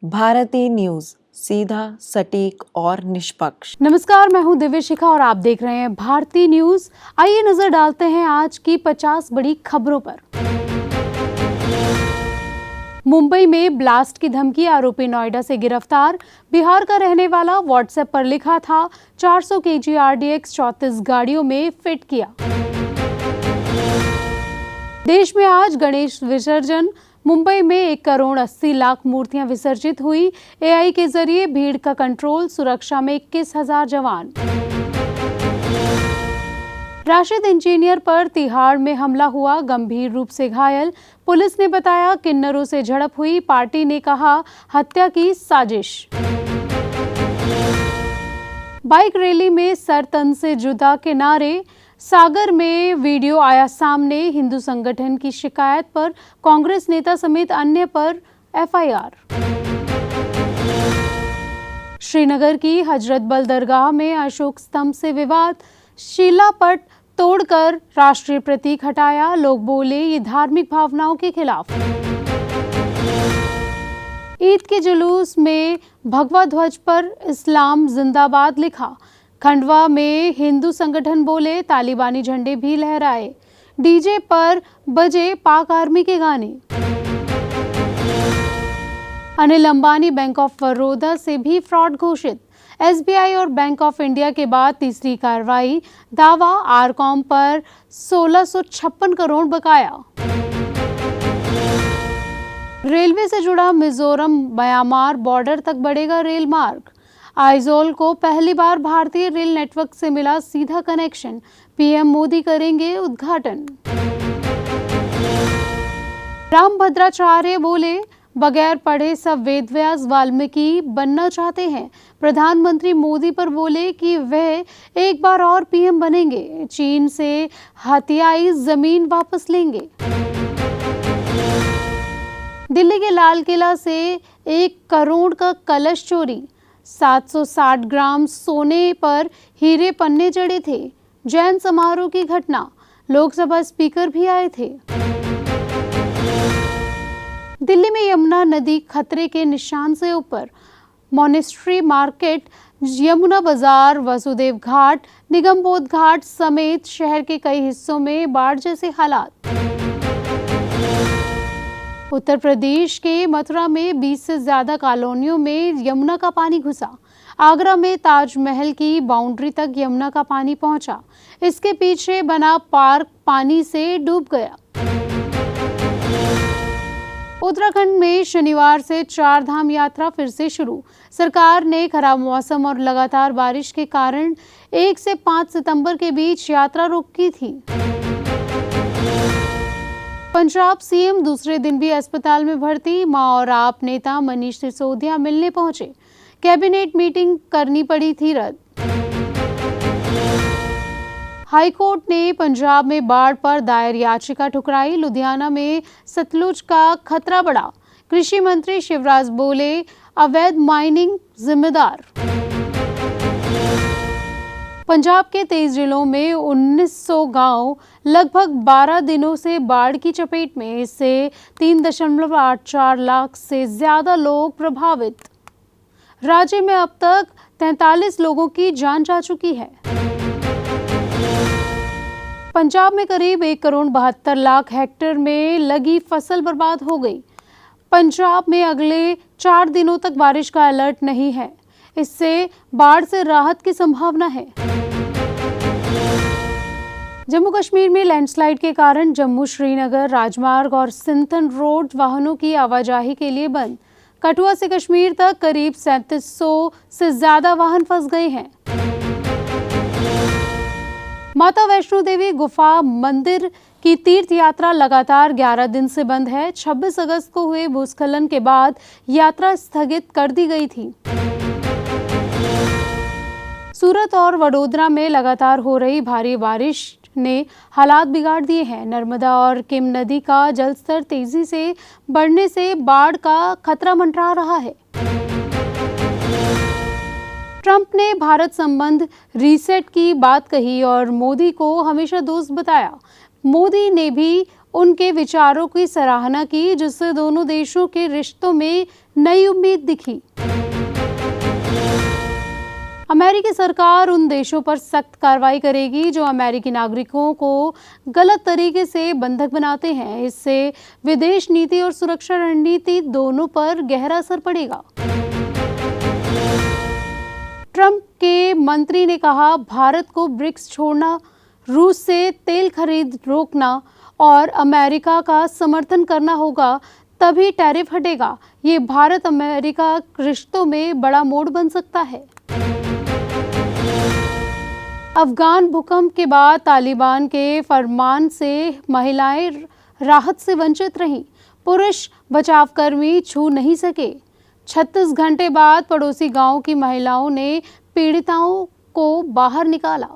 Bharti news, सीधा, सटीक और निष्पक्ष। नमस्कार, मैं हूं दिव्य शिखा और आप देख रहे हैं भारती न्यूज। आइए नजर डालते हैं आज की 50 बड़ी खबरों पर। मुंबई में ब्लास्ट की धमकी, आरोपी नोएडा से गिरफ्तार। बिहार का रहने वाला व्हाट्सएप पर लिखा था 400 केजी RDX 34 गाड़ियों में फिट किया। देश में आज गणेश विसर्जन। मुंबई में 1 करोड़ 80 लाख मूर्तियां विसर्जित हुई। AI के जरिए भीड़ का कंट्रोल, सुरक्षा में 21,000 जवान। राशिद इंजीनियर पर तिहाड़ में हमला हुआ, गंभीर रूप से घायल। पुलिस ने बताया किन्नरों से झड़प हुई, पार्टी ने कहा हत्या की साजिश। बाइक रैली में सर तन से जुदा के नारे। सागर में वीडियो आया सामने, हिंदू संगठन की शिकायत पर कांग्रेस नेता समेत अन्य पर FIR। श्रीनगर की हजरत बल दरगाह में अशोक स्तंभ से विवाद, शिलापट तोड़कर राष्ट्रीय प्रतीक हटाया। लोग बोले ये धार्मिक भावनाओं के खिलाफ। ईद के जुलूस में भगवा ध्वज पर इस्लाम जिंदाबाद लिखा। खंडवा में हिंदू संगठन बोले तालिबानी झंडे भी लहराए। DJ पर बजे पाक आर्मी के गाने। अनिल अंबानी बैंक ऑफ बड़ौदा से भी फ्रॉड घोषित। SBI और बैंक ऑफ इंडिया के बाद तीसरी कार्रवाई। दावा आरकॉम पर 1656 करोड़ बकाया। रेलवे से जुड़ा मिजोरम म्यांमार बॉर्डर तक बढ़ेगा रेल मार्ग। आइजोल को पहली बार भारतीय रेल नेटवर्क से मिला सीधा कनेक्शन। PM मोदी करेंगे उद्घाटन। रामभद्राचार्य बोले बगैर पढ़े सब वेदव्यास वाल्मीकि बनना चाहते हैं। प्रधानमंत्री मोदी पर बोले कि वह एक बार और PM बनेंगे, चीन से हथियाई जमीन वापस लेंगे। दिल्ली के लाल किला से 1 करोड़ का कलश चोरी। 760 ग्राम सोने पर हीरे पन्ने जड़े थे। जैन समारोह की घटना, लोकसभा स्पीकर भी आए थे। दिल्ली में यमुना नदी खतरे के निशान से ऊपर। मॉनेस्ट्री मार्केट, यमुना बाजार, वसुदेव घाट, निगमबोध घाट समेत शहर के कई हिस्सों में बाढ़ जैसे हालात। उत्तर प्रदेश के मथुरा में 20 से ज्यादा कॉलोनियों में यमुना का पानी घुसा। आगरा में ताजमहल की बाउंड्री तक यमुना का पानी पहुंचा। इसके पीछे बना पार्क पानी से डूब गया। उत्तराखंड में शनिवार से 4 धाम यात्रा फिर से शुरू। सरकार ने खराब मौसम और लगातार बारिश के कारण 1 से 5 सितंबर के बीच यात्रा रोकी थी। पंजाब CM दूसरे दिन भी अस्पताल में भर्ती। मां और आप नेता मनीष सिसोदिया मिलने पहुंचे। कैबिनेट मीटिंग करनी पड़ी थी रद्द। हाईकोर्ट ने पंजाब में बाढ़ पर दायर याचिका ठुकराई। लुधियाना में सतलुज का खतरा बढ़ा। कृषि मंत्री शिवराज बोले अवैध माइनिंग जिम्मेदार। पंजाब के 23 जिलों में 1900 गांव लगभग 12 दिनों से बाढ़ की चपेट में। इससे 3.84 लाख से ज्यादा लोग प्रभावित। राज्य में अब तक 43 लोगों की जान जा चुकी है। पंजाब में करीब 1 करोड़ 72 लाख हेक्टेयर में लगी फसल बर्बाद हो गई। पंजाब में अगले 4 दिनों तक बारिश का अलर्ट नहीं है। इससे बाढ़ से राहत की संभावना है। जम्मू कश्मीर में लैंडस्लाइड के कारण जम्मू श्रीनगर राजमार्ग और सिंथन रोड वाहनों की आवाजाही के लिए बंद। कठुआ से कश्मीर तक करीब 3700 से ज्यादा वाहन फंस गए हैं। माता वैष्णो देवी गुफा मंदिर की तीर्थ यात्रा लगातार 11 दिन से बंद है। 26 अगस्त को हुए भूस्खलन के बाद यात्रा स्थगित कर दी गई थी। सूरत और वडोदरा में लगातार हो रही भारी बारिश ने हालात बिगाड़ दिए हैं। नर्मदा और किम नदी का जलस्तर तेजी से बढ़ने से बाढ़ का खतरा मंडरा रहा है। ट्रंप ने भारत संबंध रीसेट की बात कही और मोदी को हमेशा दोस्त बताया। मोदी ने भी उनके विचारों की सराहना की, जिससे दोनों देशों के रिश्तों में नई उम्मीद दिखी। अमेरिकी सरकार उन देशों पर सख्त कार्रवाई करेगी जो अमेरिकी नागरिकों को गलत तरीके से बंधक बनाते हैं। इससे विदेश नीति और सुरक्षा रणनीति दोनों पर गहरा असर पड़ेगा। ट्रंप के मंत्री ने कहा, भारत को ब्रिक्स छोड़ना, रूस से तेल खरीद रोकना और अमेरिका का समर्थन करना होगा, तभी टैरिफ हटेगा। ये भारत अमेरिका रिश्तों में बड़ा मोड़ बन सकता है। अफगान भूकंप के बाद तालिबान के फरमान से महिलाएं राहत से वंचित रहीं। पुरुष बचावकर्मी छू नहीं सके। 36 घंटे बाद पड़ोसी गांव की महिलाओं ने पीड़िताओं को बाहर निकाला।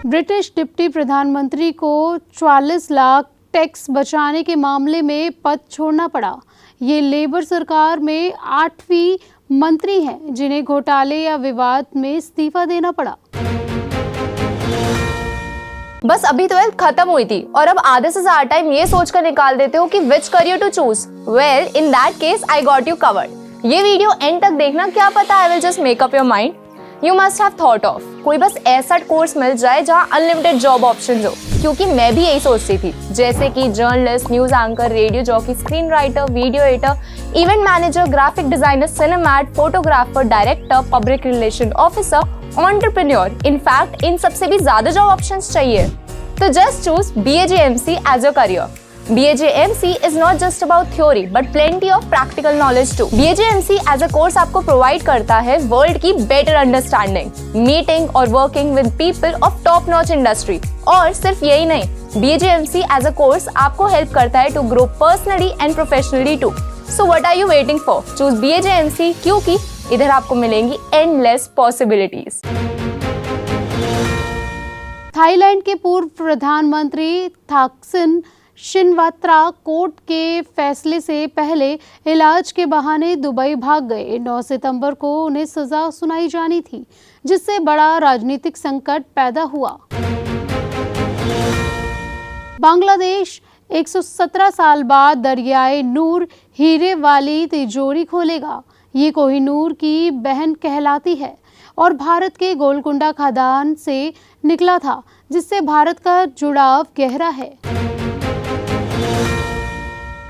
ब्रिटिश डिप्टी प्रधानमंत्री को 44 लाख टैक्स बचाने के मामले में पद छोड़ना पड़ा। ये लेबर सरकार में 8वीं मंत्री हैं जिन्हें घोटाले या विवाद में इस्तीफा देना पड़ा। बस अभी 12th खत्म हुई थी और अब आधे से ज्यादा टाइम ये सोचकर निकाल देते हो कि which career to choose. Well, in that case I got you covered. ये वीडियो एंड तक देखना, क्या पता I will just make up your mind. You must have thought of कोई बस ऐसा कोर्स मिल जाए जहां अनलिमिटेड जॉब ऑप्शंस हो, क्योंकि मैं भी यही सोचती थी, जैसे कि journalist, news anchor, radio jockey, screen writer, video editor, event manager, graphic designer, cinematographer, director, public relation officer, entrepreneur. In fact इन सबसे भी ज्यादा जॉब ऑप्शंस चाहिए। तो just choose BAJMC as your career. BAJMC is not just about theory but plenty of practical knowledge too. BAJMC as a course आपको provide करता है world की better understanding, meeting और working with people of top notch industry। और सिर्फ यही नहीं, BAJMC as a course आपको help करता है to grow personally and professionally too. So what are you waiting for? Choose BAJMC क्योंकि इधर आपको मिलेंगी endless possibilities। थाईलैंड के पूर्व प्रधानमंत्री थाकसिन शिनवात्रा कोर्ट के फैसले से पहले इलाज के बहाने दुबई भाग गए। 9 सितंबर को उन्हें सजा सुनाई जानी थी, जिससे बड़ा राजनीतिक संकट पैदा हुआ। बांग्लादेश 117 साल बाद दरियाए नूर हीरे वाली तिजोरी खोलेगा। ये कोहिनूर की बहन कहलाती है और भारत के गोलकुंडा खदान से निकला था, जिससे भारत का जुड़ाव गहरा है।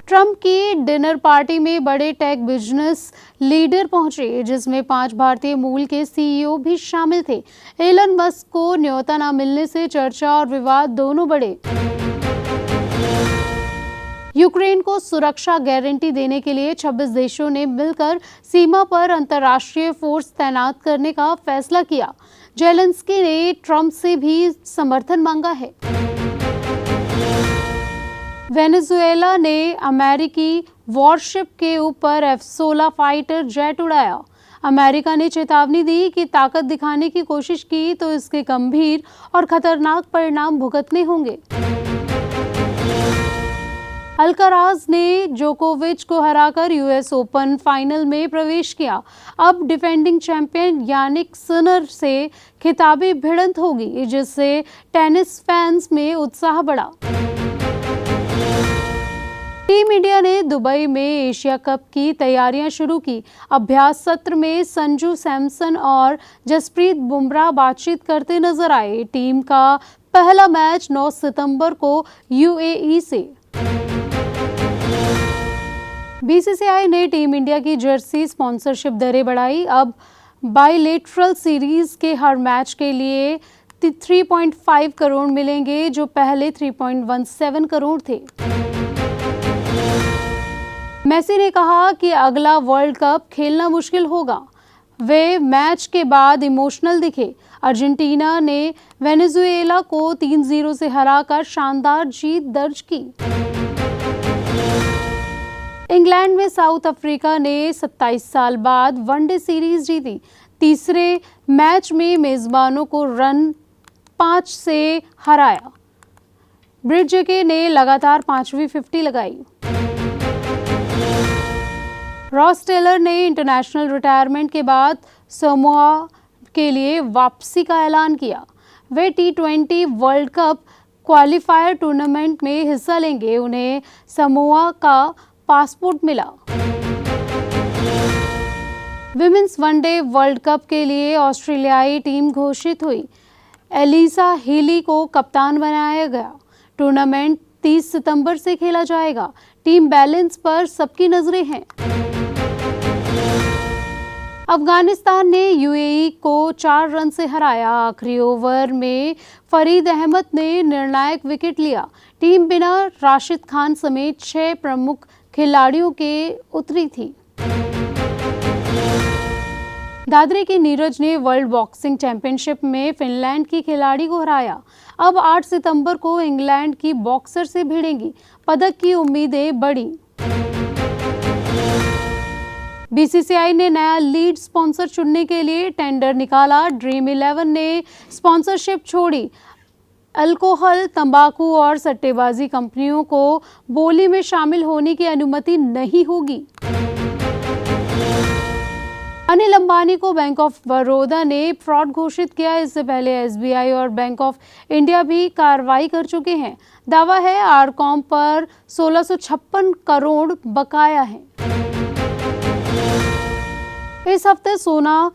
ट्रंप की डिनर पार्टी में बड़े टेक बिजनेस लीडर पहुंचे, जिसमें 5 भारतीय मूल के CEO भी शामिल थे। एलन मस्क को न्योता न मिलने से चर्चा और विवाद दोनों बढ़े। यूक्रेन को सुरक्षा गारंटी देने के लिए 26 देशों ने मिलकर सीमा पर अंतर्राष्ट्रीय फोर्स तैनात करने का फैसला किया। जेलेंस्की ने ट्रंप से भी समर्थन मांगा है। वेनेजुएला ने अमेरिकी वॉरशिप के ऊपर F-16 फाइटर जेट उड़ाया। अमेरिका ने चेतावनी दी कि ताकत दिखाने की कोशिश की तो इसके गंभीर और खतरनाक परिणाम भुगतने होंगे। अल्काराज ने जोकोविच को हराकर US ओपन फाइनल में प्रवेश किया। अब डिफेंडिंग चैंपियन यानिक सिनर से खिताबी भिड़ंत होगी, जिससे टेनिस फैंस में उत्साह बढ़ा। टीम इंडिया ने दुबई में एशिया कप की तैयारियां शुरू की। अभ्यास सत्र में संजू सैमसन और जसप्रीत बुमराह बातचीत करते नजर आए। टीम का पहला मैच 9 सितंबर को UAE से। BCCI ने टीम इंडिया की जर्सी स्पॉन्सरशिप दरें बढ़ाई। अब बाइलेटरल सीरीज के हर मैच के लिए 3.5 करोड़ मिलेंगे, जो पहले 3.17 करोड़ थे। मेसी ने कहा कि अगला वर्ल्ड कप खेलना मुश्किल होगा। वे मैच के बाद इमोशनल दिखे। अर्जेंटीना ने वेनेजुएला को 3-0 से हराकर शानदार जीत दर्ज की। इंग्लैंड में साउथ अफ्रीका ने 27 साल बाद वनडे सीरीज जीती। तीसरे मैच में मेजबानों को रन 5 से हराया। ब्रिडजेके ने लगातार 5वीं 50 लगाई। रॉस टेलर ने इंटरनेशनल रिटायरमेंट के बाद समोआ के लिए वापसी का ऐलान किया। वे T20 world cup qualifier tournament में हिस्सा लेंगे। उन्हें समोआ का पासपोर्ट मिला। विमेंस वनडे वर्ल्ड कप के लिए ऑस्ट्रेलियाई टीम घोषित हुई। एलिसा हीली को कप्तान बनाया गया। टूर्नामेंट 30 सितंबर से खेला जाएगा। टीम बैलेंस पर सबकी नजरें हैं। अफगानिस्तान ने यूएई को 4 रन से हराया। आखिरी ओवर में फरीद अहमद ने निर्णायक विकेट लिया। टीम बिना राशिद खान समेत 6 प्रमुख खिलाड़ियों के उतरी थी। दादरे की नीरज ने वर्ल्ड बॉक्सिंग चैंपियनशिप में फिनलैंड की खिलाड़ी को हराया। अब 8 सितंबर को इंग्लैंड की बॉक्सर से भिड़ेंगी। पदक की उम्मीदें बढ़ी। बीसीसीआई ने नया लीड स्पॉन्सर चुनने के लिए टेंडर निकाला। ड्रीम 11 ने स्पॉन्सरशिप छोड़ी। अल्कोहल, तंबाकू और सट्टेबाजी कंपनियों को बोली में शामिल होने की अनुमति नहीं होगी। अनिल अंबानी को बैंक ऑफ बड़ौदा ने फ्रॉड घोषित किया। इससे पहले एसबीआई और बैंक ऑफ इंडिया भी कार्रवाई कर चुके हैं। दावा है आरकॉम पर 1656 करोड़ बकाया है। इस हफ्ते सोना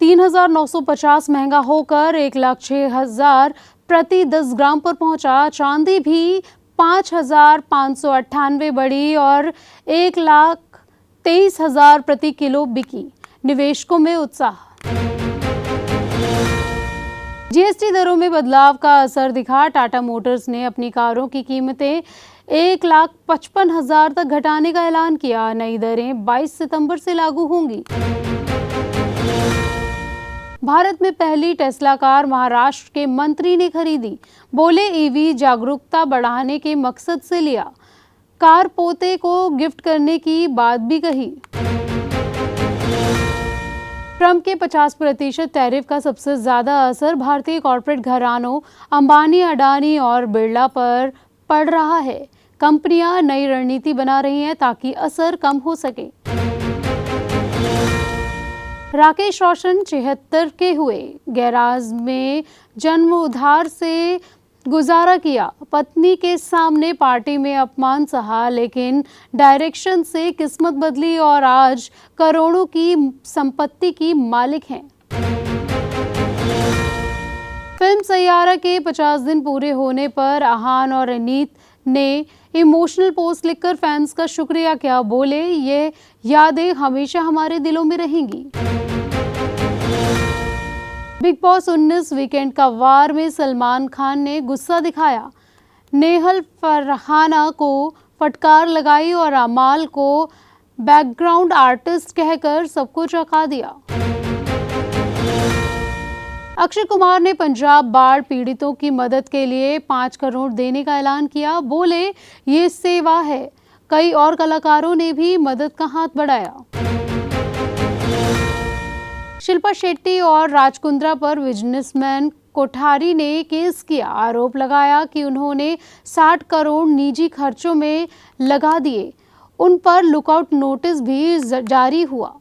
3,950 महंगा होकर 1,06,000 प्रति 10 ग्राम पर पहुंचा। चांदी भी 5,598 बढ़ी और 1,23,000 प्रति किलो बिकी। निवेशकों में उत्साह। जीएसटी दरों में बदलाव का असर दिखा। टाटा मोटर्स ने अपनी कारों की कीमतें 1,55,000 तक घटाने का ऐलान किया। नई दरें 22 सितंबर से लागू होंगी। भारत में पहली टेस्ला कार महाराष्ट्र के मंत्री ने खरीदी। बोले ईवी जागरूकता बढ़ाने के मकसद से लिया। कार पोते को गिफ्ट करने की बात भी कही। ट्रंप के 50% टैरिफ का सबसे ज्यादा असर भारतीय कॉर्पोरेट घरानों अंबानी, अडानी और बिरला पर पड़ रहा है। कंपनियां नई रणनीति बना रही हैं ताकि असर कम हो सके। राकेश रोशन 76 के हुए। गैराज में जन्म उधार से गुजारा किया। पत्नी के सामने पार्टी में अपमान सहा, लेकिन डायरेक्शन से किस्मत बदली और आज करोड़ों की संपत्ति की मालिक हैं। फिल्म सैयारा के 50 दिन पूरे होने पर अहान और अनीत ने इमोशनल पोस्ट लिखकर फैंस का शुक्रिया किया। बोले ये यादें हमेशा हमारे दिलों में रहेंगी। बिग बॉस 19 वीकेंड का वार में सलमान खान ने गुस्सा दिखाया। नेहल फरहाना को फटकार लगाई और अमाल को बैकग्राउंड आर्टिस्ट कहकर सबको चौंका दिया। अक्षय कुमार ने पंजाब बाढ़ पीड़ितों की मदद के लिए 5 करोड़ देने का ऐलान किया। बोले ये सेवा है। कई और कलाकारों ने भी मदद का हाथ बढ़ाया। शिल्पा शेट्टी और राज कुंद्रा पर बिजनेसमैन कोठारी ने केस किया। आरोप लगाया कि उन्होंने 60 करोड़ निजी खर्चों में लगा दिए। उन पर लुकआउट नोटिस भी जारी हुआ।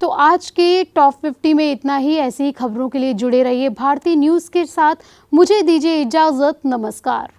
तो आज के टॉप 50 में इतना ही। ऐसी खबरों के लिए जुड़े रहिए भारतीय न्यूज़ के साथ। मुझे दीजिए इजाजत। नमस्कार।